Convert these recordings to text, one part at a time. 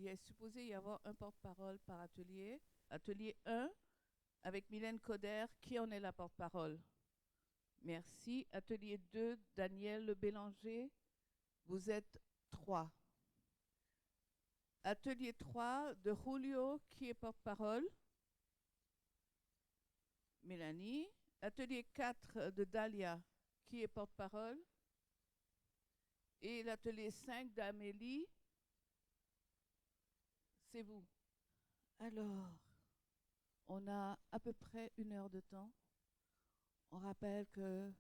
il est supposé y avoir un porte-parole par atelier. Atelier 1, avec Mylène Coder, qui en est la porte-parole? Merci. Atelier 2, Daniel Le Bélanger, vous êtes 3. Atelier 3 de Julio, qui est porte-parole? Mélanie. Atelier 4 de Dalia, qui est porte-parole? Et l'atelier 5 d'Amélie, c'est vous. Alors, on a à peu près 1 heure de temps. On rappelle que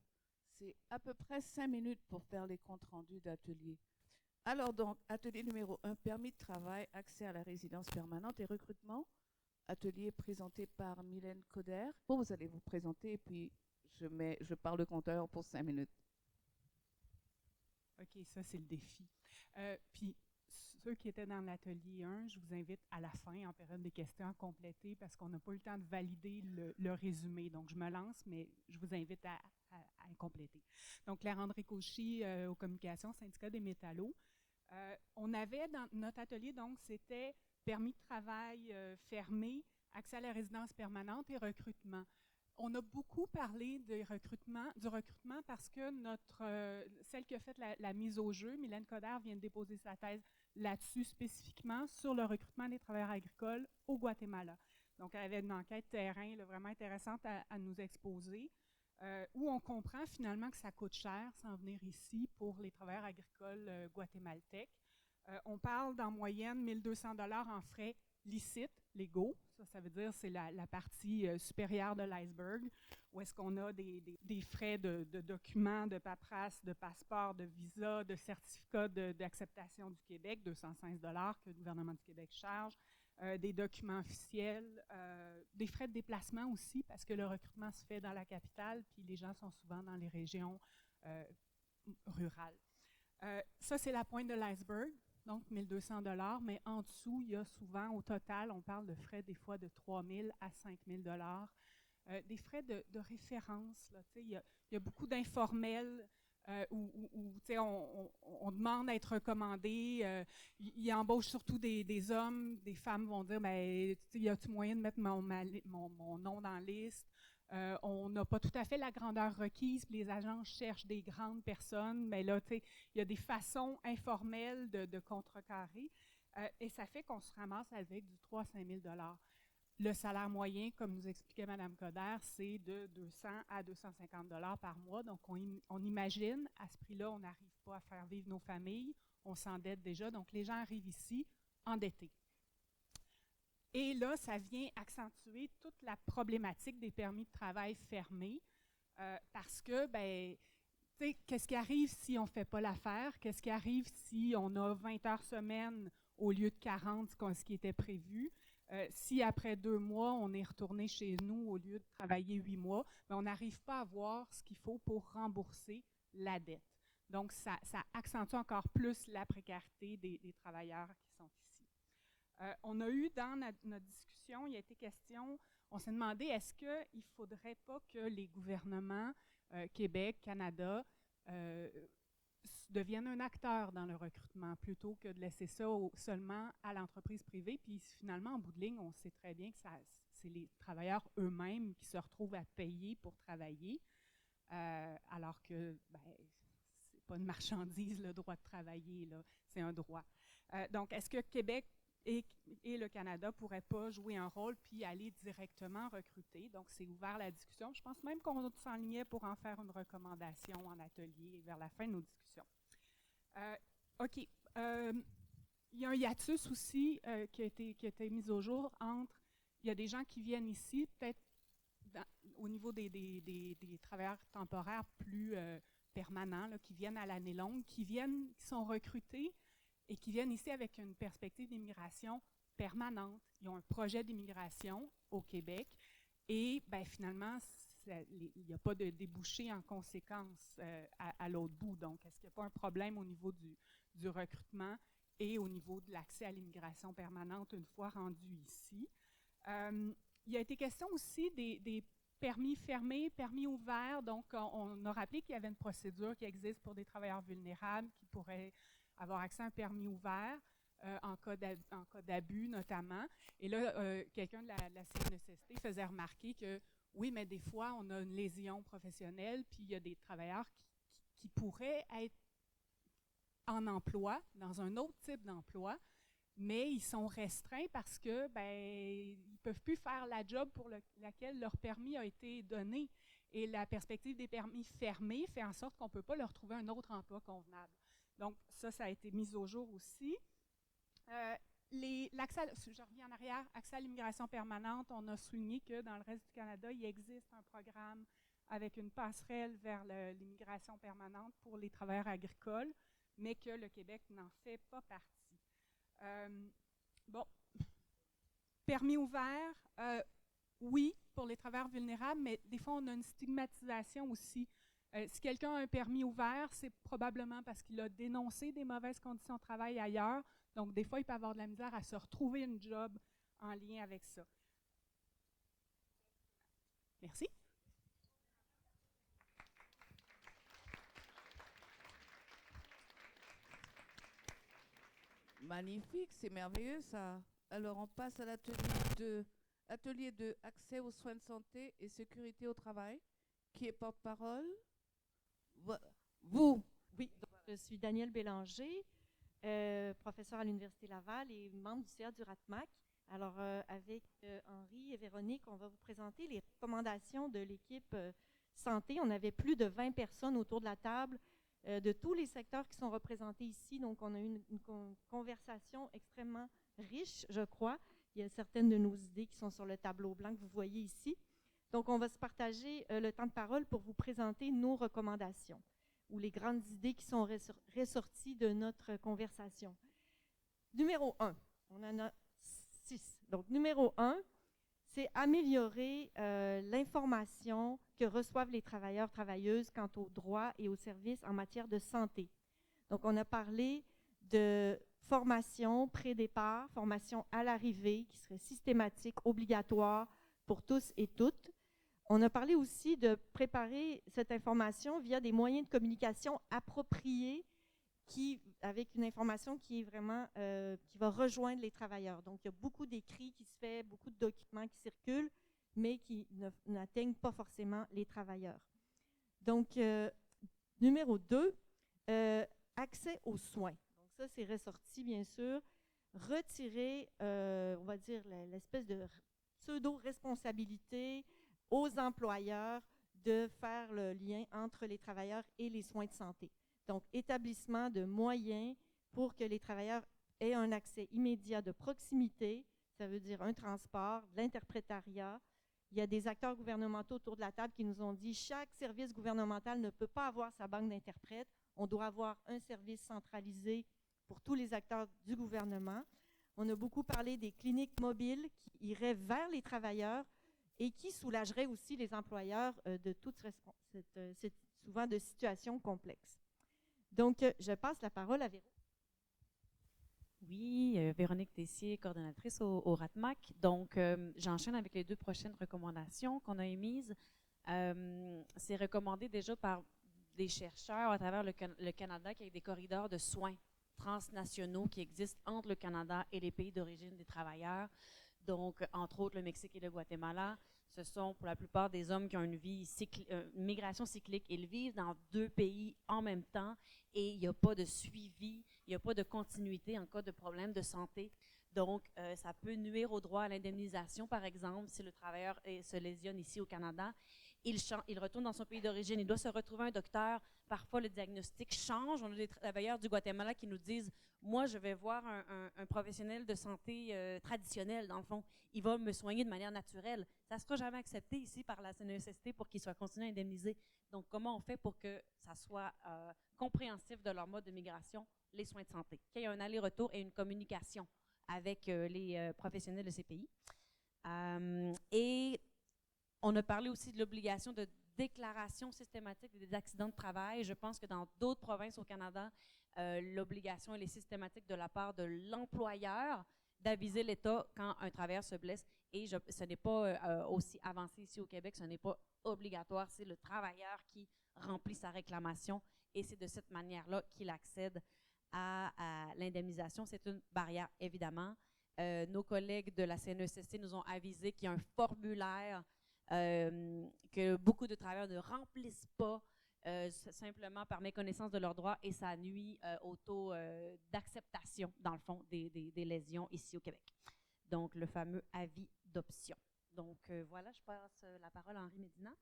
c'est à peu près 5 minutes pour faire les comptes rendus d'atelier. Alors donc, atelier numéro 1, permis de travail, accès à la résidence permanente et recrutement. Atelier présenté par Mylène Coder. Vous allez vous présenter et puis je parle le compteur pour 5 minutes. OK, ça c'est le défi. Puis ceux qui étaient dans l'atelier 1, je vous invite à la fin, en période des questions, à compléter parce qu'on n'a pas eu le temps de valider le résumé. Donc je me lance, mais je vous invite à compléter. Donc Claire-André Cauchy, aux communications, syndicat des métallos. On avait dans notre atelier, donc c'était permis de travail fermé, accès à la résidence permanente et recrutement. On a beaucoup parlé du recrutement parce que celle qui a fait la mise au jeu, Mylène Coder, vient de déposer sa thèse là-dessus spécifiquement sur le recrutement des travailleurs agricoles au Guatemala. Donc, elle avait une enquête terrain là, vraiment intéressante à nous exposer, où on comprend finalement que ça coûte cher s'en venir ici pour les travailleurs agricoles guatémaltèques. On parle d'en moyenne 1 200 $ en frais licites, légaux. Ça veut dire c'est la partie supérieure de l'iceberg, où est-ce qu'on a des frais de documents, de paperasse, de passeport, de visa, de certificat d'acceptation du Québec, 216 $ que le gouvernement du Québec charge, des documents officiels, des frais de déplacement aussi, parce que le recrutement se fait dans la capitale, puis les gens sont souvent dans les régions rurales. Ça, c'est la pointe de l'iceberg. Donc 1 200 $, mais en dessous, il y a souvent, au total, on parle de frais des fois de 3 000 à 5 000 $. Des frais de référence, là, il y a beaucoup d'informels où on demande à être recommandé. Ils embauchent surtout des hommes, des femmes vont dire, ben, y a-t-il moyen de mettre mon nom dans la liste? On n'a pas tout à fait la grandeur requise, puis les agences cherchent des grandes personnes, mais là, il y a des façons informelles de contrecarrer, et ça fait qu'on se ramasse avec du 3 à 5 000 $. Le salaire moyen, comme nous expliquait Mme Coder, c'est de 200 à 250 $ par mois. Donc, on imagine, à ce prix-là, on n'arrive pas à faire vivre nos familles, on s'endette déjà, donc les gens arrivent ici endettés. Et là, ça vient accentuer toute la problématique des permis de travail fermés, parce que, ben, tu sais, qu'est-ce qui arrive si on ne fait pas l'affaire? Qu'est-ce qui arrive si on a 20 heures semaine au lieu de 40, ce qui était prévu? Si après 2 mois, on est retourné chez nous au lieu de travailler 8 mois, ben, on n'arrive pas à voir ce qu'il faut pour rembourser la dette. Donc, ça accentue encore plus la précarité des travailleurs qui sont ici. On a eu dans notre discussion, il y a été question, on s'est demandé est-ce qu'il ne faudrait pas que les gouvernements, Québec, Canada, deviennent un acteur dans le recrutement plutôt que de laisser ça seulement à l'entreprise privée. Puis finalement, en bout de ligne, on sait très bien que c'est les travailleurs eux-mêmes qui se retrouvent à payer pour travailler, alors que c'est pas une marchandise, le droit de travailler, là, c'est un droit. Donc, est-ce que Québec et le Canada ne pourraient pas jouer un rôle puis aller directement recruter? Donc, c'est ouvert la discussion. Je pense même qu'on s'enlignait pour en faire une recommandation en atelier vers la fin de nos discussions. OK. Il y a un hiatus aussi qui a été mis au jour entre... Il y a des gens qui viennent ici, peut-être au niveau des travailleurs temporaires plus permanents, là, qui viennent à l'année longue, qui sont recrutés et qui viennent ici avec une perspective d'immigration permanente. Ils ont un projet d'immigration au Québec et ben, finalement, il n'y a pas de débouché en conséquence à l'autre bout. Donc, est-ce qu'il n'y a pas un problème au niveau du recrutement et au niveau de l'accès à l'immigration permanente une fois rendu ici? Il a été question aussi des permis fermés, permis ouverts. Donc, on a rappelé qu'il y avait une procédure qui existe pour des travailleurs vulnérables qui pourraient avoir accès à un permis ouvert. en cas d'abus notamment. Et là, quelqu'un de la CNESST faisait remarquer que oui, mais des fois, on a une lésion professionnelle, puis il y a des travailleurs qui pourraient être en emploi, dans un autre type d'emploi, mais ils sont restreints parce que ils ne peuvent plus faire la job pour laquelle leur permis a été donné. Et la perspective des permis fermés fait en sorte qu'on ne peut pas leur trouver un autre emploi convenable. Donc, ça a été mis au jour aussi. Je reviens en arrière, accès à l'immigration permanente, on a souligné que dans le reste du Canada, il existe un programme avec une passerelle vers l'immigration permanente pour les travailleurs agricoles, mais que le Québec n'en fait pas partie. Permis ouvert, oui, pour les travailleurs vulnérables, mais des fois, on a une stigmatisation aussi. Si quelqu'un a un permis ouvert, c'est probablement parce qu'il a dénoncé des mauvaises conditions de travail ailleurs. Donc, des fois, il peut avoir de la misère à se retrouver une job en lien avec ça. Merci. Magnifique, c'est merveilleux ça. Alors on passe à l'atelier de accès aux soins de santé et sécurité au travail. Qui est porte-parole? Vous. Oui, donc, je suis Danielle Bélanger, professeure à l'Université Laval et membre du CA du RATMAC. Alors, avec Henri et Véronique, on va vous présenter les recommandations de l'équipe santé. On avait plus de 20 personnes autour de la table de tous les secteurs qui sont représentés ici. Donc, on a eu une conversation extrêmement riche, je crois. Il y a certaines de nos idées qui sont sur le tableau blanc que vous voyez ici. Donc, on va se partager le temps de parole pour vous présenter nos recommandations ou les grandes idées qui sont ressorties de notre conversation. Numéro 1, on en a 6. Donc, numéro 1, c'est améliorer l'information que reçoivent les travailleurs, travailleuses quant aux droits et aux services en matière de santé. Donc, on a parlé de formation pré-départ, formation à l'arrivée, qui serait systématique, obligatoire pour tous et toutes. On a parlé aussi de préparer cette information via des moyens de communication appropriés avec une information qui est vraiment qui va rejoindre les travailleurs. Donc, il y a beaucoup d'écrits qui se fait, beaucoup de documents qui circulent, mais qui n'atteignent pas forcément les travailleurs. Donc, numéro 2, accès aux soins. Donc, ça, c'est ressorti, bien sûr. Retirer, on va dire, l'espèce de pseudo-responsabilité aux employeurs de faire le lien entre les travailleurs et les soins de santé. Donc, établissement de moyens pour que les travailleurs aient un accès immédiat de proximité, ça veut dire un transport, de l'interprétariat. Il y a des acteurs gouvernementaux autour de la table qui nous ont dit chaque service gouvernemental ne peut pas avoir sa banque d'interprètes. On doit avoir un service centralisé pour tous les acteurs du gouvernement. On a beaucoup parlé des cliniques mobiles qui iraient vers les travailleurs et qui soulageraient aussi les employeurs de toute souvent de situations complexes. Donc, je passe la parole à Véronique. Oui, Véronique Tessier, coordonnatrice au RATMAC. Donc, j'enchaîne avec les 2 prochaines recommandations qu'on a émises. C'est recommandé déjà par des chercheurs à travers le Canada qu'il y ait des corridors de soins transnationaux qui existent entre le Canada et les pays d'origine des travailleurs. Donc, entre autres, le Mexique et le Guatemala. Ce sont pour la plupart des hommes qui ont une migration cyclique. Ils vivent dans 2 pays en même temps et il n'y a pas de suivi, il n'y a pas de continuité en cas de problème de santé. Donc, ça peut nuire au droit à l'indemnisation, par exemple, si le travailleur se lésionne ici au Canada. Il retourne dans son pays d'origine, il doit se retrouver un docteur. Parfois, le diagnostic change. On a des travailleurs du Guatemala qui nous disent « Moi, je vais voir un professionnel de santé traditionnel, dans le fond. Il va me soigner de manière naturelle. » Ça ne sera jamais accepté ici par la CNESST pour qu'ils soient continués à indemniser. Donc, comment on fait pour que ça soit compréhensif de leur mode de migration, les soins de santé? Qu'il y ait un aller-retour et une communication avec les professionnels de ces pays. Et on a parlé aussi de l'obligation de déclaration systématique des accidents de travail. Je pense que dans d'autres provinces au Canada, l'obligation elle est systématique de la part de l'employeur d'aviser l'État quand un travailleur se blesse. Et ce n'est pas aussi avancé ici au Québec, ce n'est pas obligatoire. C'est le travailleur qui remplit sa réclamation et c'est de cette manière-là qu'il accède à l'indemnisation, c'est une barrière, évidemment. Nos collègues de la CNESST nous ont avisé qu'il y a un formulaire que beaucoup de travailleurs ne remplissent pas simplement par méconnaissance de leurs droits et ça nuit au taux d'acceptation, dans le fond, des lésions ici au Québec. Donc, le fameux avis d'option. Donc, voilà, je passe la parole à Henri Medina.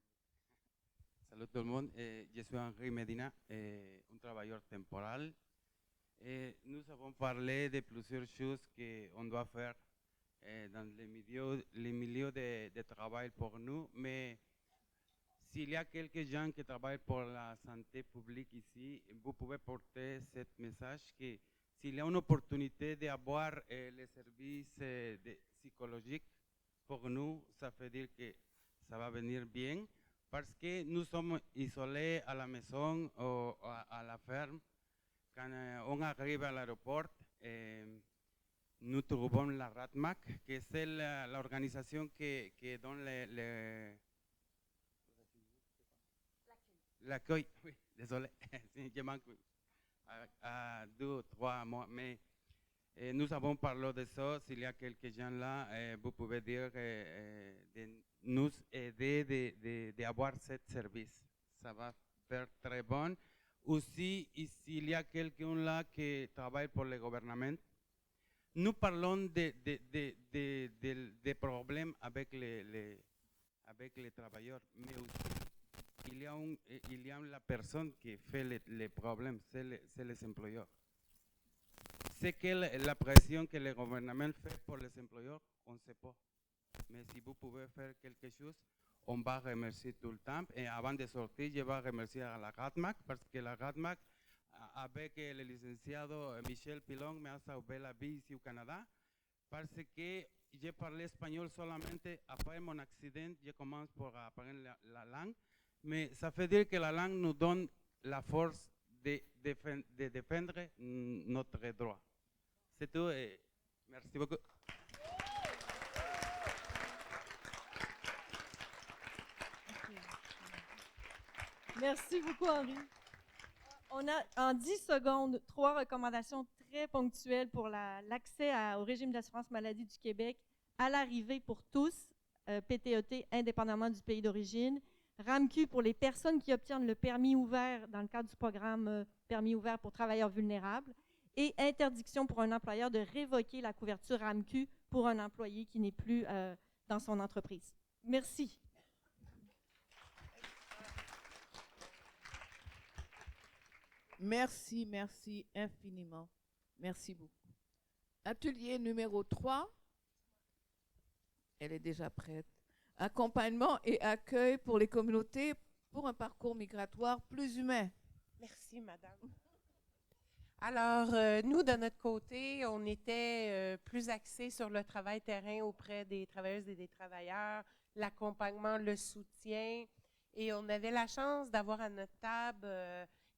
Salut tout le monde, je suis Henri Medina, un travailleur temporal. Nous avons parlé de plusieurs choses qu'on doit faire dans les milieux de travail pour nous, mais s'il y a quelques gens qui travaillent pour la santé publique ici, vous pouvez porter ce message que s'il y a une opportunité d'avoir les services psychologiques pour nous, ça veut dire que ça va venir bien parce que nous sommes isolés à la maison ou à la ferme. Quand on arrive à l'aéroport, nous trouvons la RATMAC, qui est l'organisation qui donne l'accueil. Oui, désolé, je manque à 2 ou 3 mois, mais nous avons parlé de ça. S'il y a quelques gens là, vous pouvez dire de nous aider d'avoir ce service. Ça va faire très bon. Aussi, s'il y a quelqu'un là qui travaille pour le gouvernement, nous parlons des problèmes avec les travailleurs, mais aussi il y a la personne qui fait les problèmes, c'est les employeurs. C'est que la pression que le gouvernement fait pour les employeurs, on ne sait pas. Mais si vous pouvez faire quelque chose, on va remercier tout le temps. Et avant de sortir, je vais remercier à la RATMAC parce que la RATMAC, avec le licenciado Michel Pilon, me a sauvé la vie ici au Canada parce que j'ai parlé espagnol solamente après mon accident. Je commence pour apprendre la langue. Mais ça veut dire que la langue nous donne la force de défendre notre droit. C'est tout et merci beaucoup. Merci beaucoup, Henri. On a en 10 secondes 3 recommandations très ponctuelles pour l'accès au régime d'assurance maladie du Québec à l'arrivée pour tous, PTET indépendamment du pays d'origine, RAMQ pour les personnes qui obtiennent le permis ouvert dans le cadre du programme permis ouvert pour travailleurs vulnérables et interdiction pour un employeur de révoquer la couverture RAMQ pour un employé qui n'est plus dans son entreprise. Merci. Merci, merci infiniment. Merci beaucoup. Atelier numéro 3. Elle est déjà prête. Accompagnement et accueil pour les communautés pour un parcours migratoire plus humain. Merci, madame. Alors, nous, de notre côté, on était plus axés sur le travail terrain auprès des travailleuses et des travailleurs, l'accompagnement, le soutien. Et on avait la chance d'avoir à notre table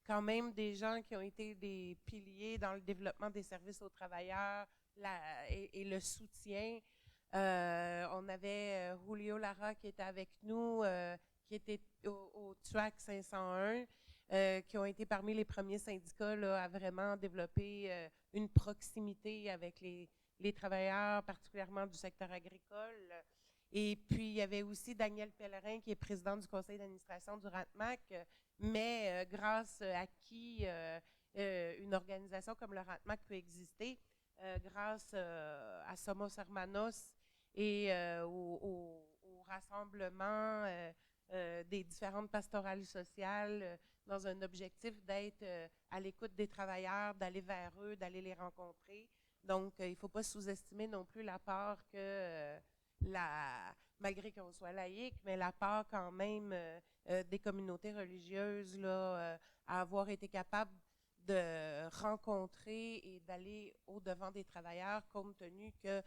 quand même des gens qui ont été des piliers dans le développement des services aux travailleurs et le soutien. On avait Julio Lara qui était avec nous, qui était au TRAC 501, qui ont été parmi les premiers syndicats là, à vraiment développer une proximité avec les travailleurs, particulièrement du secteur agricole. Et puis, il y avait aussi Daniel Pellerin, qui est président du conseil d'administration du RATMAC, mais grâce à qui une organisation comme le RATMAC peut exister, grâce à Somos Hermanos et au rassemblement des différentes pastorales sociales dans un objectif d'être à l'écoute des travailleurs, d'aller vers eux, d'aller les rencontrer. Donc, il ne faut pas sous-estimer non plus la part que malgré qu'on soit laïque, mais la part quand même des communautés religieuses là, à avoir été capable de rencontrer et d'aller au-devant des travailleurs, compte tenu que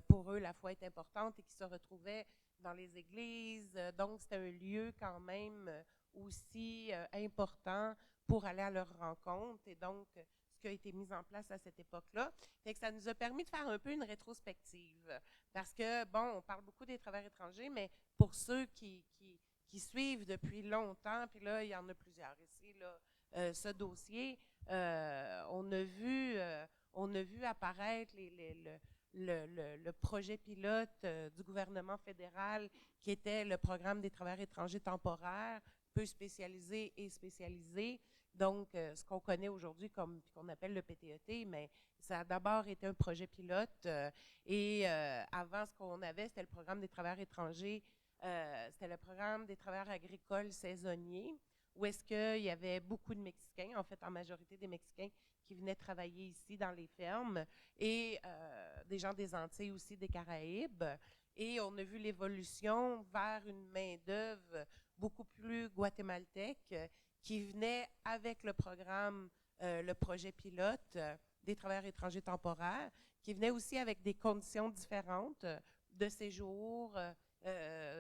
pour eux, la foi est importante et qu'ils se retrouvaient dans les églises. Donc, c'était un lieu quand même aussi important pour aller à leur rencontre. Et donc, ce qui a été mis en place à cette époque-là. Fait que ça nous a permis de faire un peu une rétrospective. Parce que, bon, on parle beaucoup des travailleurs étrangers, mais pour ceux qui suivent depuis longtemps, puis là, il y en a plusieurs ici, là, ce dossier, on on a vu apparaître le projet pilote du gouvernement fédéral qui était le programme des travailleurs étrangers temporaires, peu spécialisés et spécialisés. Donc, ce qu'on connaît aujourd'hui comme qu'on appelle le PTET, mais ça a d'abord été un projet pilote. Avant, ce qu'on avait, c'était le programme des travailleurs étrangers, c'était le programme des travailleurs agricoles saisonniers, où est-ce qu'il y avait beaucoup de Mexicains, en fait, en majorité des Mexicains qui venaient travailler ici dans les fermes, et des gens des Antilles aussi, des Caraïbes. Et on a vu l'évolution vers une main-d'œuvre beaucoup plus guatémaltèque qui venait avec le programme, le projet pilote des travailleurs étrangers temporaires, qui venait aussi avec des conditions différentes de séjour,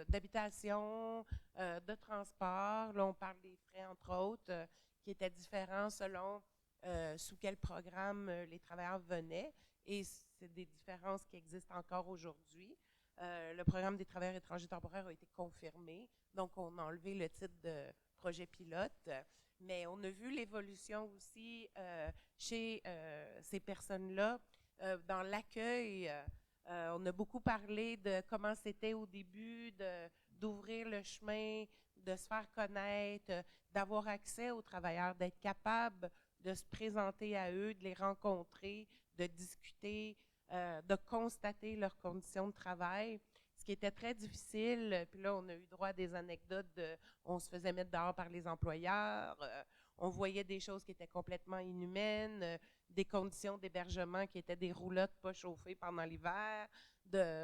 d'habitation, de transport. Là, on parle des frais, entre autres, qui étaient différents selon sous quel programme les travailleurs venaient. Et c'est des différences qui existent encore aujourd'hui. Le programme des travailleurs étrangers temporaires a été confirmé. Donc, on a enlevé le titre de projet pilote. Mais on a vu l'évolution aussi chez ces personnes-là dans l'accueil. On a beaucoup parlé de comment c'était au début, d'ouvrir le chemin, de se faire connaître, d'avoir accès aux travailleurs, d'être capable de se présenter à eux, de les rencontrer, de discuter, de constater leurs conditions de travail, ce qui était très difficile. Puis là, on a eu droit à des anecdotes on se faisait mettre dehors par les employeurs, on voyait des choses qui étaient complètement inhumaines, des conditions d'hébergement qui étaient des roulottes pas chauffées pendant l'hiver,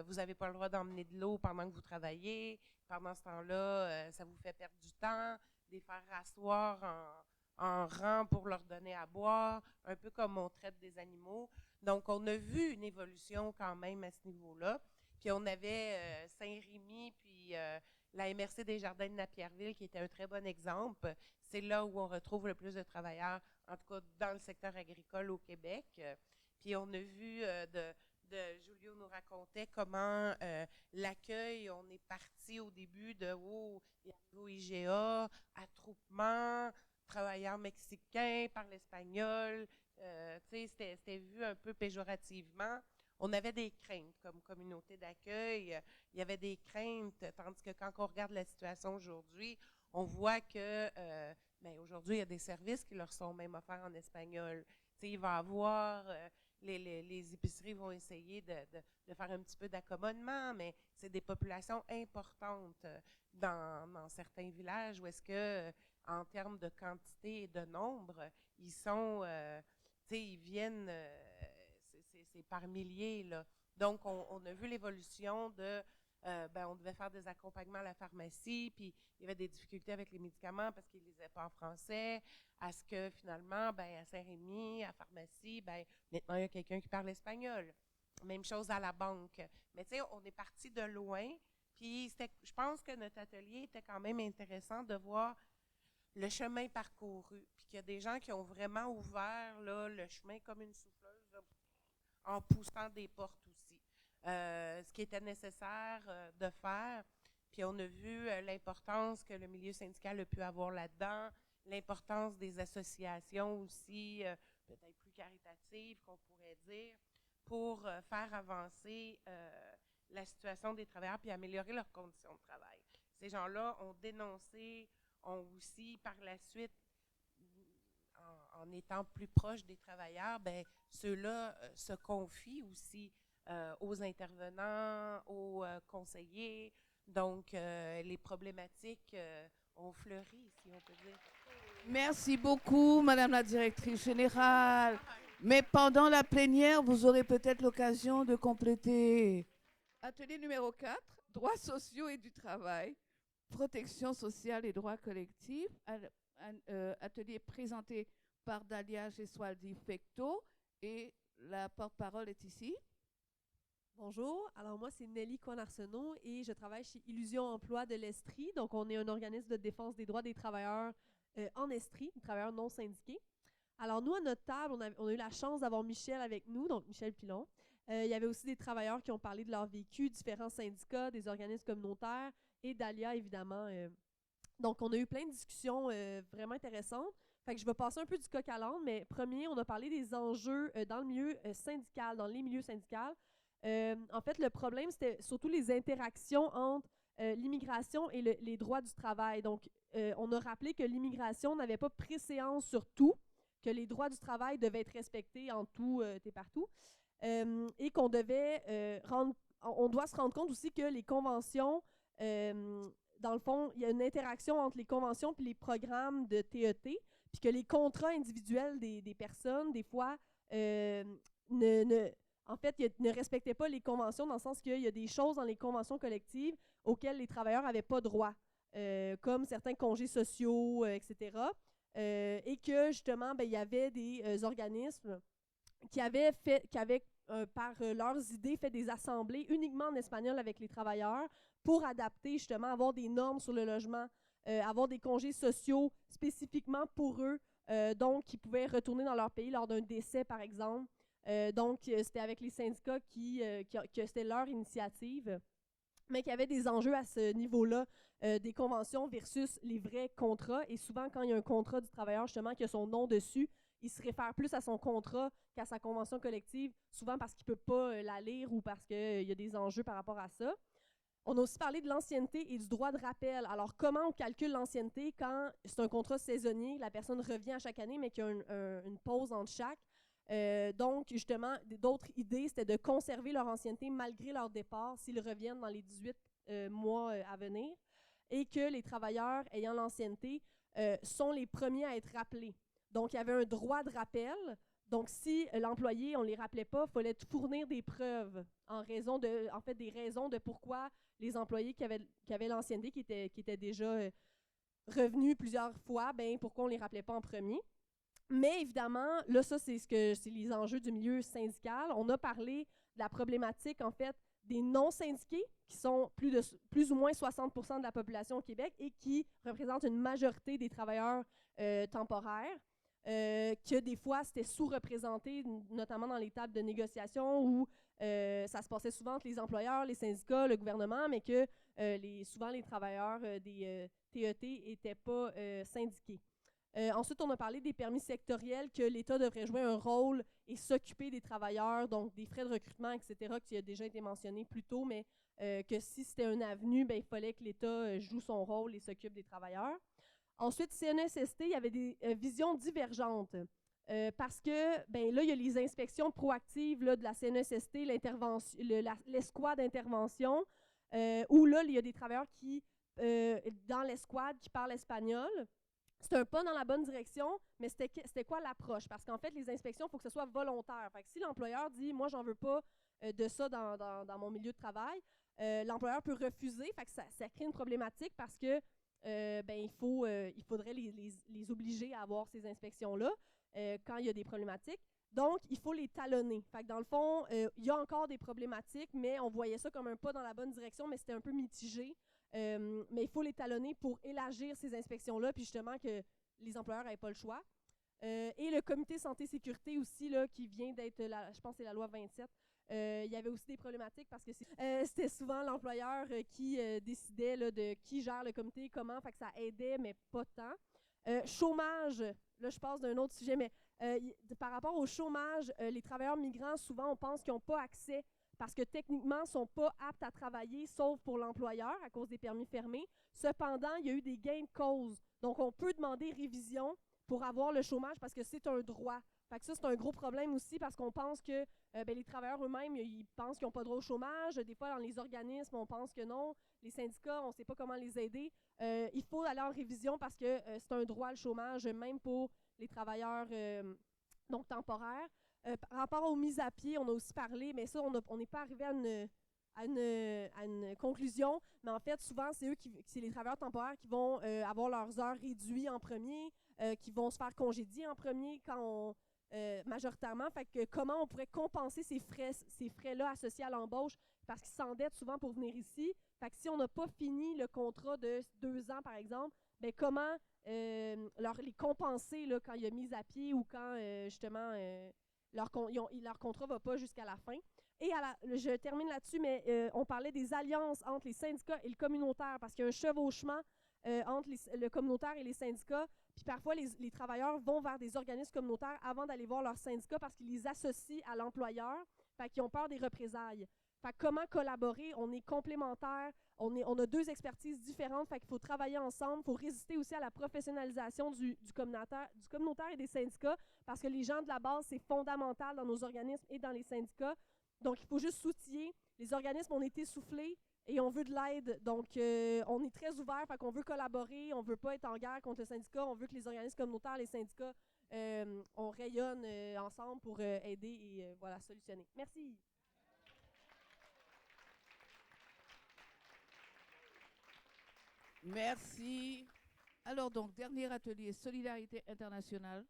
vous n'avez pas le droit d'emmener de l'eau pendant que vous travaillez, pendant ce temps-là, ça vous fait perdre du temps, les faire rasseoir en rang pour leur donner à boire, un peu comme on traite des animaux. Donc, on a vu une évolution quand même à ce niveau-là. Puis, on avait Saint-Rémy, puis la MRC des Jardins de Napierville, qui était un très bon exemple. C'est là où on retrouve le plus de travailleurs, en tout cas dans le secteur agricole au Québec. Puis, on a vu Julio nous racontait comment l'accueil, on est parti au début de au IGA, attroupement, travailleurs mexicains, parlent espagnol. C'était vu un peu péjorativement. On avait des craintes comme communauté d'accueil. Il y avait des craintes, tandis que quand on regarde la situation aujourd'hui, on voit que aujourd'hui, il y a des services qui leur sont même offerts en espagnol. Il va y avoir... les épiceries vont essayer de faire un petit peu d'accommodement, mais c'est des populations importantes dans certains villages où est-ce que, en termes de quantité et de nombre, ils sont, ils viennent, c'est par milliers, là. Donc, on a vu l'évolution de, on devait faire des accompagnements à la pharmacie, puis il y avait des difficultés avec les médicaments parce qu'ils ne les lisaient pas en français, à ce que finalement, à Saint-Rémy, à la pharmacie, maintenant, il y a quelqu'un qui parle espagnol. Même chose à la banque. Mais tu sais, on est parti de loin, puis je pense que notre atelier était quand même intéressant de voir le chemin parcouru, puis qu'il y a des gens qui ont vraiment ouvert là, le chemin comme une souffleuse, là, en poussant des portes aussi. Ce qui était nécessaire de faire. Puis on a vu l'importance que le milieu syndical a pu avoir là-dedans, l'importance des associations aussi, peut-être plus caritatives qu'on pourrait dire, pour faire avancer la situation des travailleurs puis améliorer leurs conditions de travail. Ces gens-là ont dénoncé, ont aussi par la suite, en étant plus proches des travailleurs, ceux-là se confient aussi aux intervenants, aux conseillers. Donc, les problématiques ont fleuri, si on peut dire. Merci beaucoup, Madame la Directrice Générale. Mais pendant la plénière, vous aurez peut-être l'occasion de compléter. Atelier numéro 4, droits sociaux et du travail, protection sociale et droits collectifs. Atelier présenté par Dalia Gesualdi Fecto et la porte-parole est ici. Bonjour, alors moi c'est Nelly Cohen-Arsenault et je travaille chez Illusion Emploi de l'Estrie. Donc on est un organisme de défense des droits des travailleurs en Estrie, des travailleurs non syndiqués. Alors nous à notre table, on a eu la chance d'avoir Michel avec nous, donc Michel Pilon. Il y avait aussi des travailleurs qui ont parlé de leur vécu, différents syndicats, des organismes communautaires et Dalia évidemment. Donc on a eu plein de discussions vraiment intéressantes. Fait que je vais passer un peu du coq à l'âne, mais premier, on a parlé des enjeux dans le milieu syndical, dans les milieux syndicaux. En fait, le problème, c'était surtout les interactions entre l'immigration et les droits du travail. Donc, on a rappelé que l'immigration n'avait pas préséance sur tout, que les droits du travail devaient être respectés en tout et partout, et qu'on devait on doit se rendre compte aussi que les conventions, dans le fond, il y a une interaction entre les conventions et les programmes de TET, puis que les contrats individuels des personnes, des fois, en fait, ne respectaient pas les conventions, dans le sens qu'il y a des choses dans les conventions collectives auxquelles les travailleurs n'avaient pas droit, comme certains congés sociaux, etc. Et que, justement, il y avait des organismes qui avaient, par leurs idées, fait des assemblées uniquement en espagnol avec les travailleurs pour adapter, justement, avoir des normes sur le logement, avoir des congés sociaux spécifiquement pour eux, donc qui pouvaient retourner dans leur pays lors d'un décès, par exemple. Donc, c'était avec les syndicats que c'était leur initiative, mais qu'il y avait des enjeux à ce niveau-là, des conventions versus les vrais contrats. Et souvent, quand il y a un contrat du travailleur, justement, qui a son nom dessus, il se réfère plus à son contrat qu'à sa convention collective, souvent parce qu'il ne peut pas la lire ou parce qu'il y a des enjeux par rapport à ça. On a aussi parlé de l'ancienneté et du droit de rappel. Alors, comment on calcule l'ancienneté quand c'est un contrat saisonnier, la personne revient à chaque année, mais qu'il y a une pause entre chaque? Donc, justement, d'autres idées, c'était de conserver leur ancienneté malgré leur départ s'ils reviennent dans les 18 mois à venir, et que les travailleurs ayant l'ancienneté sont les premiers à être rappelés. Donc, il y avait un droit de rappel. Donc, si l'employé, on ne les rappelait pas, il fallait fournir des preuves en raison de, en fait, des raisons de pourquoi les employés qui avaient l'ancienneté, qui étaient déjà revenus plusieurs fois, pourquoi on ne les rappelait pas en premier. Mais évidemment, là, ça, c'est les enjeux du milieu syndical. On a parlé de la problématique, en fait, des non-syndiqués, qui sont plus ou moins 60% de la population au Québec et qui représentent une majorité des travailleurs temporaires, que des fois, c'était sous-représenté, notamment dans les tables de négociation où ça se passait souvent entre les employeurs, les syndicats, le gouvernement, mais que souvent les travailleurs des TET n'étaient pas syndiqués. Ensuite, on a parlé des permis sectoriels, que l'État devrait jouer un rôle et s'occuper des travailleurs, donc des frais de recrutement, etc., qui a déjà été mentionné plus tôt, mais que si c'était une avenue, il fallait que l'État joue son rôle et s'occupe des travailleurs. Ensuite, CNESST, il y avait des visions divergentes. Parce que, là, il y a les inspections proactives là, de la CNESST, l'escouade d'intervention, où là, il y a des travailleurs qui, dans l'escouade, qui parlent espagnol. C'est un pas dans la bonne direction, mais c'était quoi l'approche? Parce qu'en fait, les inspections, il faut que ce soit volontaire. Fait que si l'employeur dit « moi, j'en veux pas de ça dans mon milieu de travail », l'employeur peut refuser. Fait que ça crée une problématique parce que il faudrait les obliger à avoir ces inspections-là quand il y a des problématiques. Donc, il faut les talonner. Fait que dans le fond, il y a encore des problématiques, mais on voyait ça comme un pas dans la bonne direction, mais c'était un peu mitigé. Mais il faut les talonner pour élargir ces inspections-là, puis justement que les employeurs n'avaient pas le choix. Et le comité santé-sécurité aussi, là, qui vient d'être, je pense que c'est la loi 27, il y avait aussi des problématiques parce que c'était souvent l'employeur qui décidait là, de qui gère le comité, comment, fait que ça aidait, mais pas tant. Chômage, là je passe d'un autre sujet, mais par rapport au chômage, les travailleurs migrants, souvent on pense qu'ils n'ont pas accès parce que techniquement, ils ne sont pas aptes à travailler, sauf pour l'employeur à cause des permis fermés. Cependant, il y a eu des gains de cause. Donc, on peut demander révision pour avoir le chômage parce que c'est un droit. Fait que ça, c'est un gros problème aussi parce qu'on pense que les travailleurs eux-mêmes, ils pensent qu'ils n'ont pas droit au chômage. Des fois, dans les organismes, on pense que non. Les syndicats, on ne sait pas comment les aider. Il faut aller en révision parce que c'est un droit, le chômage, même pour les travailleurs donc temporaires. Par rapport aux mises à pied, on a aussi parlé, mais ça, on n'est pas arrivé à une conclusion. Mais en fait, souvent, c'est les travailleurs temporaires qui vont avoir leurs heures réduites en premier, qui vont se faire congédier en premier majoritairement. Fait que comment on pourrait compenser ces frais-là associés à l'embauche parce qu'ils s'endettent souvent pour venir ici. Fait que si on n'a pas fini le contrat de 2 ans, par exemple, comment les compenser là, quand il y a mise à pied ou quand, justement, leur contrat ne va pas jusqu'à la fin. Et je termine là-dessus, mais on parlait des alliances entre les syndicats et le communautaire parce qu'il y a un chevauchement entre le communautaire et les syndicats Puis parfois, les travailleurs vont vers des organismes communautaires avant d'aller voir leur syndicat parce qu'ils les associent à l'employeur, fait qu'ils ont peur des représailles. Fait que comment collaborer? On est complémentaires, on a 2 expertises différentes, fait qu'il faut travailler ensemble, il faut résister aussi à la professionnalisation du communautaire et des syndicats, parce que les gens de la base, c'est fondamental dans nos organismes et dans les syndicats. Donc, il faut juste s'outiller. Les organismes, on est essoufflés et on veut de l'aide. Donc, on est très ouvert, fait qu'on veut collaborer, on ne veut pas être en guerre contre le syndicat, on veut que les organismes communautaires, les syndicats, on rayonne ensemble pour aider et voilà, solutionner. Merci. Merci. Alors donc, dernier atelier, Solidarité internationale.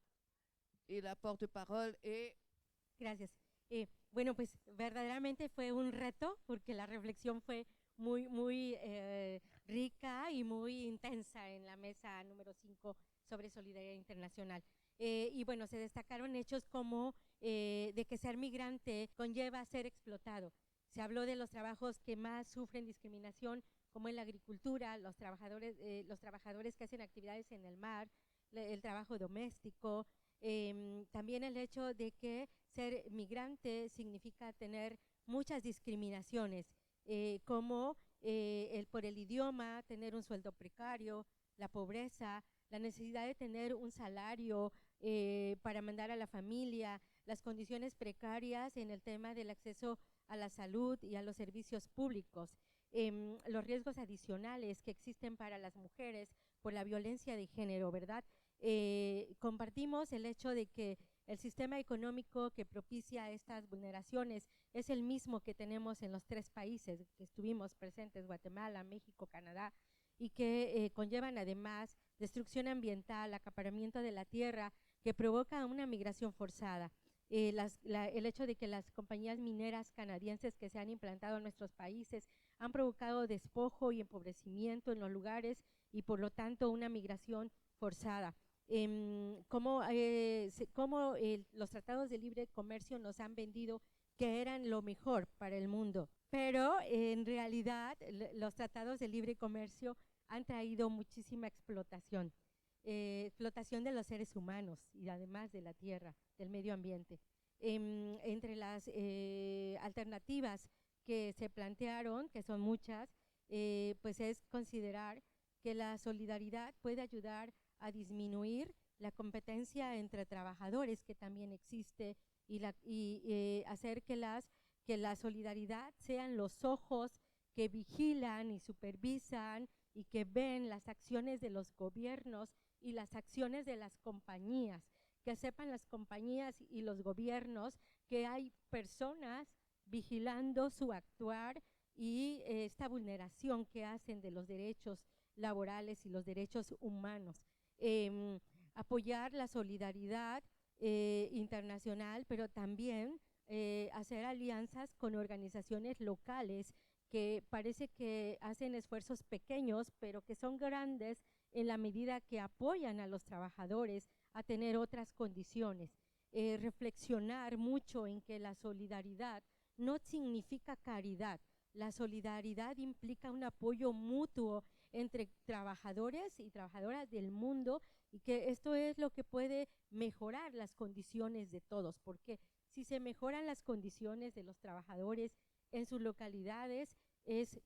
Et la porte-parole est... Gracias. Bueno, pues verdaderamente fue un reto porque la reflexión fue muy rica y muy intensa en la mesa número 5 sobre solidaridad internacional. Y bueno, se destacaron hechos como de que ser migrante conlleva ser explotado. Se habló de los trabajos que más sufren discriminación, como en la agricultura, los trabajadores que hacen actividades en el mar, el trabajo doméstico. También el hecho de que ser migrante significa tener muchas discriminaciones, como por el idioma, tener un sueldo precario, la pobreza, la necesidad de tener un salario para mandar a la familia, las condiciones precarias en el tema del acceso a la salud y a los servicios públicos, los riesgos adicionales que existen para las mujeres por la violencia de género, ¿verdad? Compartimos el hecho de que el sistema económico que propicia estas vulneraciones es el mismo que tenemos en los 3 países que estuvimos presentes, Guatemala, México, Canadá, y que conllevan además destrucción ambiental, acaparamiento de la tierra, que provoca una migración forzada. El hecho de que las compañías mineras canadienses que se han implantado en nuestros países han provocado despojo y empobrecimiento en los lugares y por lo tanto una migración forzada. Cómo los tratados de libre comercio nos han vendido que eran lo mejor para el mundo, pero en realidad los tratados de libre comercio han traído muchísima explotación, explotación de los seres humanos y además de la tierra, del medio ambiente. Entre las alternativas que se plantearon, que son muchas, pues es considerar que la solidaridad puede ayudar a disminuir la competencia entre trabajadores que también existe y hacer que la solidaridad sean los ojos que vigilan y supervisan y que ven las acciones de los gobiernos y las acciones de las compañías, que sepan las compañías y los gobiernos que hay personas vigilando su actuar y esta vulneración que hacen de los derechos laborales y los derechos humanos. Apoyar la solidaridad internacional, pero también hacer alianzas con organizaciones locales que parece que hacen esfuerzos pequeños, pero que son grandes en la medida que apoyan a los trabajadores a tener otras condiciones. Reflexionar mucho en que la solidaridad no significa caridad. La solidaridad implica un apoyo mutuo entre trabajadores y trabajadoras del mundo y que esto es lo que puede mejorar las condiciones de todos, porque si se mejoran las condiciones de los trabajadores en sus localidades, es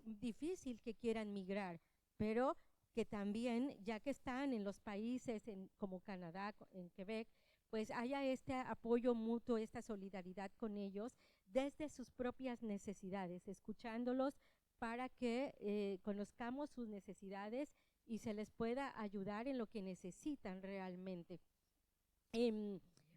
difícil que quieran migrar, pero que también, ya que están en los países como Canadá, en Quebec, pues haya este apoyo mutuo, esta solidaridad con ellos desde sus propias necesidades, escuchándolos para que conozcamos sus necesidades y se les pueda ayudar en lo que necesitan realmente.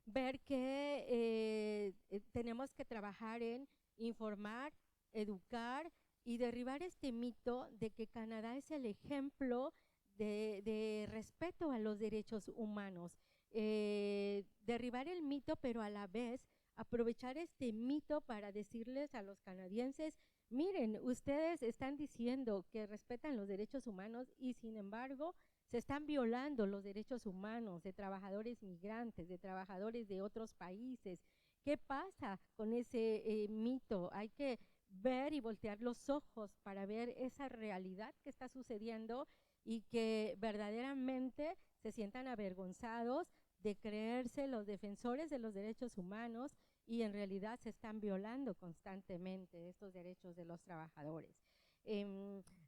Ver que tenemos que trabajar en informar, educar y derribar este mito de que Canadá es el ejemplo de respeto a los derechos humanos. Derribar el mito, pero a la vez aprovechar este mito para decirles a los canadienses, miren, ustedes están diciendo que respetan los derechos humanos y sin embargo se están violando los derechos humanos de trabajadores migrantes, de trabajadores de otros países. ¿Qué pasa con ese mito? Hay que ver y voltear los ojos para ver esa realidad que está sucediendo y que verdaderamente se sientan avergonzados de creerse los defensores de los derechos humanos y en realidad se están violando constantemente estos derechos de los trabajadores.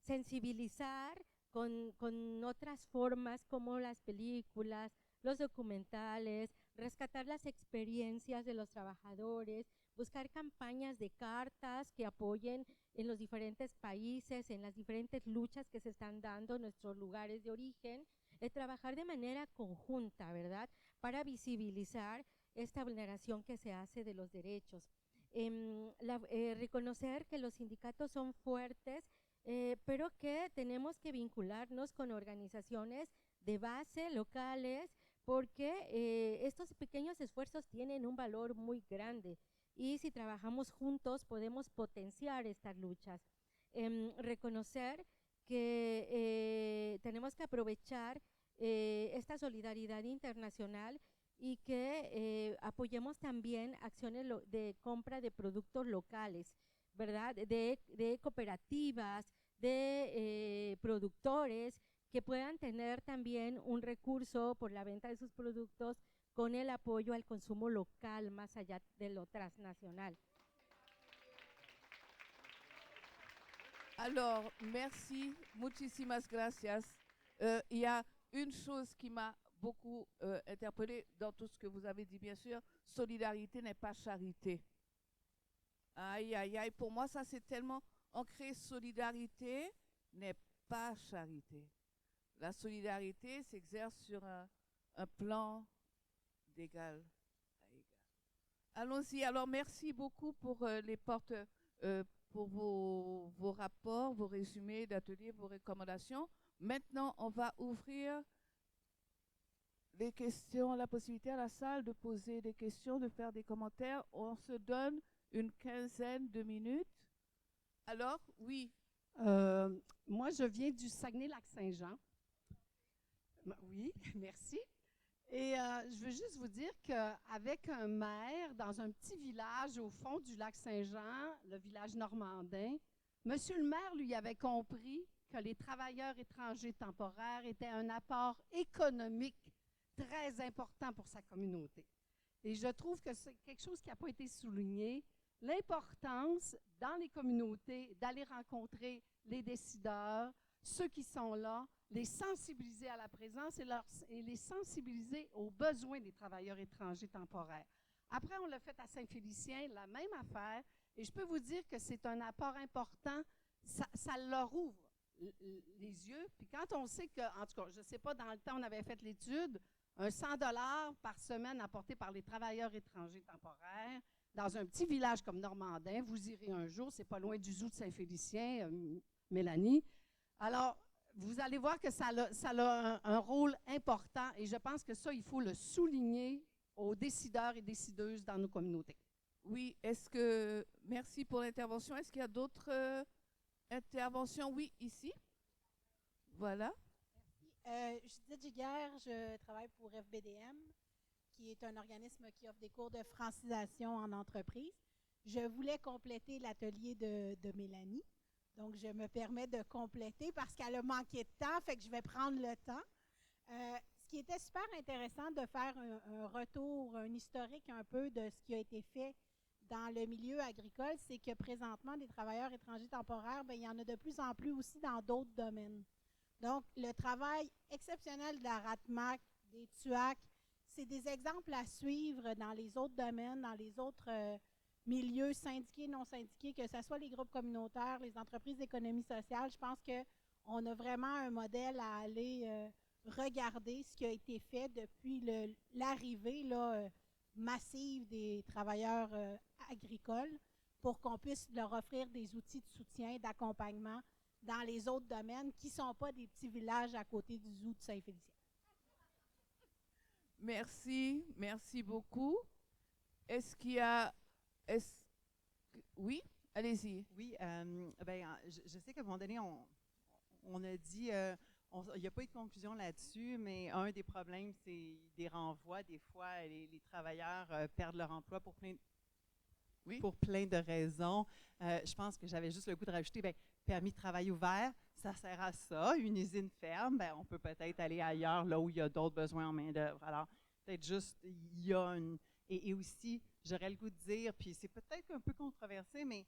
Sensibilizar con otras formas como las películas, los documentales, rescatar las experiencias de los trabajadores, buscar campañas de cartas que apoyen en los diferentes países, en las diferentes luchas que se están dando en nuestros lugares de origen, trabajar de manera conjunta, ¿verdad?, para visibilizar esta vulneración que se hace de los derechos. Reconocer que los sindicatos son fuertes, pero que tenemos que vincularnos con organizaciones de base locales, porque estos pequeños esfuerzos tienen un valor muy grande y si trabajamos juntos podemos potenciar estas luchas. Reconocer que tenemos que aprovechar esta solidaridad internacional y que apoyemos también acciones de compra de productos locales, ¿verdad? De cooperativas, de productores que puedan tener también un recurso por la venta de sus productos con el apoyo al consumo local más allá de lo transnacional. Alors, merci, muchísimas gracias. Il y a une chose qui m'a beaucoup interpellée dans tout ce que vous avez dit, bien sûr, solidarité n'est pas charité. Aïe, aïe, aïe, pour moi, ça c'est tellement ancré, solidarité n'est pas charité. La solidarité s'exerce sur un plan d'égal à égal. Allons-y, alors merci beaucoup pour les portes, pour vos rapports, vos résumés d'ateliers, vos recommandations. Maintenant, on va ouvrir les questions, la possibilité à la salle de poser des questions, de faire des commentaires. On se donne une quinzaine de minutes. Alors, oui. Moi, je viens du Saguenay-Lac-Saint-Jean. Oui, merci. Et je veux juste vous dire qu'avec un maire dans un petit village au fond du lac Saint-Jean, le village normandin, monsieur le maire, lui, avait compris que les travailleurs étrangers temporaires étaient un apport économique très important pour sa communauté. Et je trouve que c'est quelque chose qui n'a pas été souligné, l'importance dans les communautés d'aller rencontrer les décideurs, ceux qui sont là, les sensibiliser à la présence et les sensibiliser aux besoins des travailleurs étrangers temporaires. Après, on l'a fait à Saint-Félicien, la même affaire, et je peux vous dire que c'est un apport important, ça leur ouvre les yeux, puis quand on sait que, en tout cas, je ne sais pas, dans le temps, on avait fait l'étude, un 100 $ par semaine apporté par les travailleurs étrangers temporaires, dans un petit village comme Normandin, vous irez un jour, c'est pas loin du zoo de Saint-Félicien, Mélanie. Alors, vous allez voir que ça a un rôle important et je pense que ça, il faut le souligner aux décideurs et décideuses dans nos communautés. Oui, merci pour l'intervention. Est-ce qu'il y a d'autres interventions? Oui, ici. Voilà. Judith Giguère, je travaille pour FBDM, qui est un organisme qui offre des cours de francisation en entreprise. Je voulais compléter l'atelier de Mélanie. Donc, je me permets de compléter parce qu'elle a manqué de temps, fait que je vais prendre le temps. Ce qui était super intéressant de faire un retour, un historique un peu de ce qui a été fait dans le milieu agricole, c'est que présentement, des travailleurs étrangers temporaires, bien, il y en a de plus en plus aussi dans d'autres domaines. Donc, le travail exceptionnel de la RATMAC, des TUAC, c'est des exemples à suivre dans les autres domaines, dans les autres milieux syndiqués, non syndiqués, que ce soit les groupes communautaires, les entreprises d'économie sociale. Je pense qu'on a vraiment un modèle à aller regarder ce qui a été fait depuis l'arrivée massive des travailleurs agricoles pour qu'on puisse leur offrir des outils de soutien, d'accompagnement dans les autres domaines qui ne sont pas des petits villages à côté du zoo de Saint-Félicien. Merci beaucoup. Est-ce qu'il y a... Oui, allez-y. Oui, je sais qu'à un moment donné, on a dit, il n'y a pas eu de conclusion là-dessus, mais un des problèmes, c'est des renvois. Des fois, les travailleurs perdent leur emploi pour plein de raisons. Je pense que j'avais juste le goût de rajouter, permis de travail ouvert, ça sert à ça. Une usine ferme, ben, on peut peut-être aller ailleurs, là où il y a d'autres besoins en main-d'œuvre. Alors, peut-être juste, il y a une. Et aussi, j'aurais le goût de dire, puis c'est peut-être un peu controversé, mais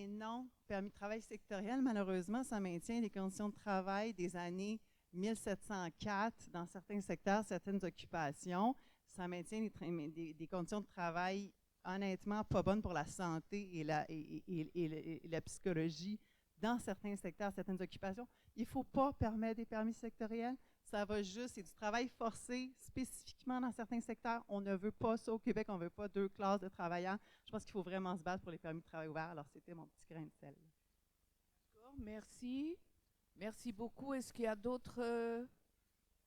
non, permis de travail sectoriel, malheureusement, ça maintient les conditions de travail des années 1704 dans certains secteurs, certaines occupations. Ça maintient des conditions de travail honnêtement pas bonnes pour la santé et la psychologie dans certains secteurs, certaines occupations. Il ne faut pas permettre des permis sectoriels. Ça va juste, c'est du travail forcé spécifiquement dans certains secteurs. On ne veut pas ça au Québec, on ne veut pas deux classes de travailleurs. Je pense qu'il faut vraiment se battre pour les permis de travail ouverts. Alors, c'était mon petit grain de sel. D'accord, merci. Merci beaucoup. Est-ce qu'il y a d'autres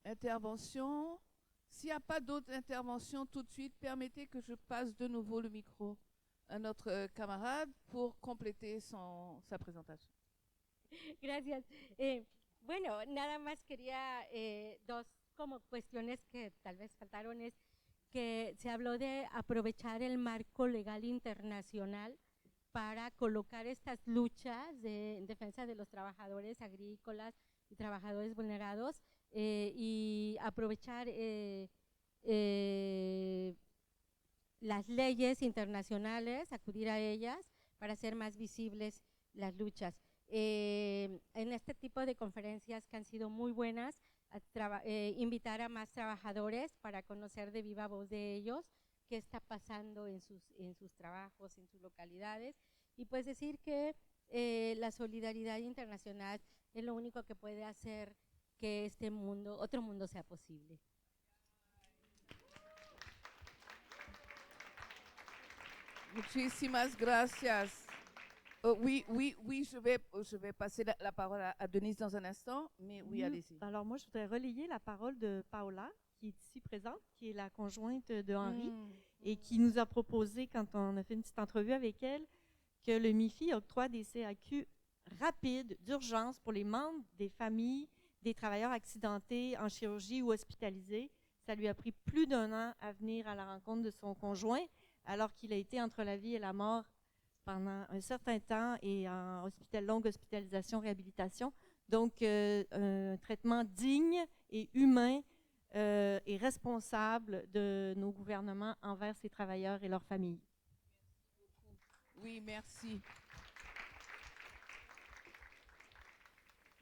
interventions? S'il n'y a pas d'autres interventions tout de suite, permettez que je passe de nouveau le micro à notre camarade pour compléter sa présentation. Gracias. Bueno, nada más quería dos como cuestiones que tal vez faltaron, es que se habló de aprovechar el marco legal internacional para colocar estas luchas en defensa de los trabajadores agrícolas y trabajadores vulnerados y aprovechar las leyes internacionales, acudir a ellas para hacer más visibles las luchas. En este tipo de conferencias que han sido muy buenas, invitar a más trabajadores para conocer de viva voz de ellos qué está pasando en sus trabajos, en sus localidades, y pues decir que la solidaridad internacional es lo único que puede hacer que este mundo, otro mundo sea posible. Muchísimas gracias. Oui, je vais passer la parole à Denise dans un instant, mais oui, allez-y. Alors moi, je voudrais relayer la parole de Paola, qui est ici présente, qui est la conjointe de Henri, et qui nous a proposé, quand on a fait une petite entrevue avec elle, que le MIFI octroie des CAQ rapides, d'urgence, pour les membres des familles des travailleurs accidentés en chirurgie ou hospitalisés. Ça lui a pris plus d'1 an à venir à la rencontre de son conjoint, alors qu'il a été entre la vie et la mort pendant un certain temps et en longue hospitalisation, réhabilitation. Donc, un traitement digne et humain et responsable de nos gouvernements envers ces travailleurs et leurs familles. Oui, merci.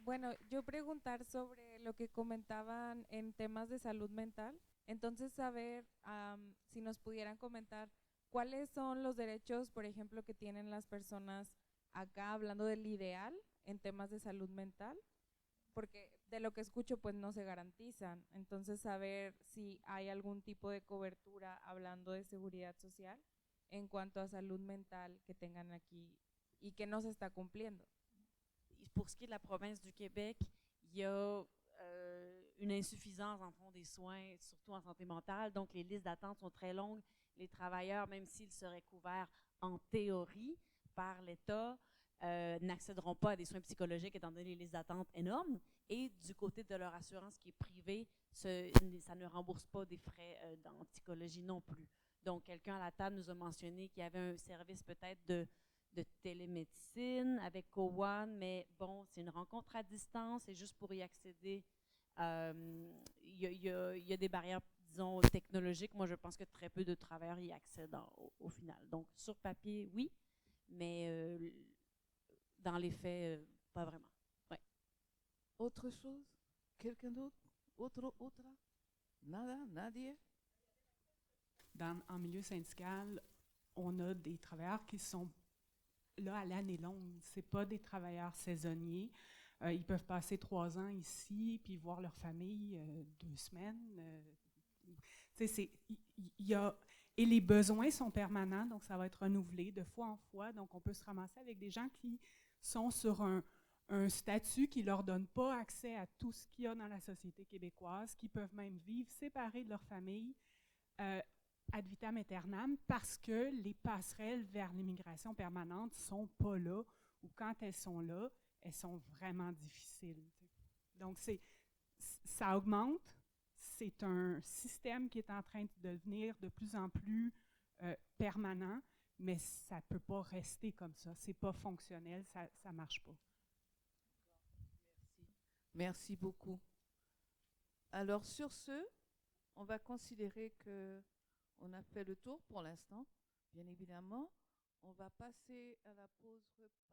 Bueno, yo preguntar sobre lo que comentaban en temas de salud mental. Entonces, saber si nos pudieran comentar ¿cuáles son los derechos, por ejemplo, que tienen las personas acá hablando del ideal en temas de salud mental? Porque de lo que escucho, pues no se garantizan. Entonces, saber si hay algún tipo de cobertura hablando de seguridad social en cuanto a salud mental que tengan aquí y que no se está cumpliendo. Pour ce qui est de la province du Québec, il y a une insuffisance, en fond, des soins, surtout en santé mentale. Donc, les listes d'attente sont très longues. Les travailleurs, même s'ils seraient couverts en théorie par l'État, n'accéderont pas à des soins psychologiques étant donné les listes d'attente énormes. Et du côté de leur assurance qui est privée, ça ne rembourse pas des frais en psychologie non plus. Donc, quelqu'un à la table nous a mentionné qu'il y avait un service peut-être de télémédecine avec Cowan, mais bon, c'est une rencontre à distance et juste pour y accéder, il y a des barrières, disons, technologiques. Moi, je pense que très peu de travailleurs y accèdent au final. Donc, sur papier, oui, mais dans les faits, pas vraiment. Ouais. Autre chose? Quelqu'un d'autre? Autre? Nada? Nadie? En milieu syndical, on a des travailleurs qui sont là à l'année longue. Ce n'est pas des travailleurs saisonniers. Ils peuvent passer 3 ans ici, puis voir leur famille 2 semaines. Et les besoins sont permanents, donc ça va être renouvelé de fois en fois. Donc, on peut se ramasser avec des gens qui sont sur un statut qui ne leur donne pas accès à tout ce qu'il y a dans la société québécoise, qui peuvent même vivre séparés de leur famille ad vitam aeternam parce que les passerelles vers l'immigration permanente ne sont pas là, ou quand elles sont là, elles sont vraiment difficiles. Donc, ça augmente. C'est un système qui est en train de devenir de plus en plus permanent, mais ça ne peut pas rester comme ça. Ce n'est pas fonctionnel, ça ne marche pas. Merci beaucoup. Alors sur ce, on va considérer que on a fait le tour pour l'instant, bien évidemment. On va passer à la pause repas.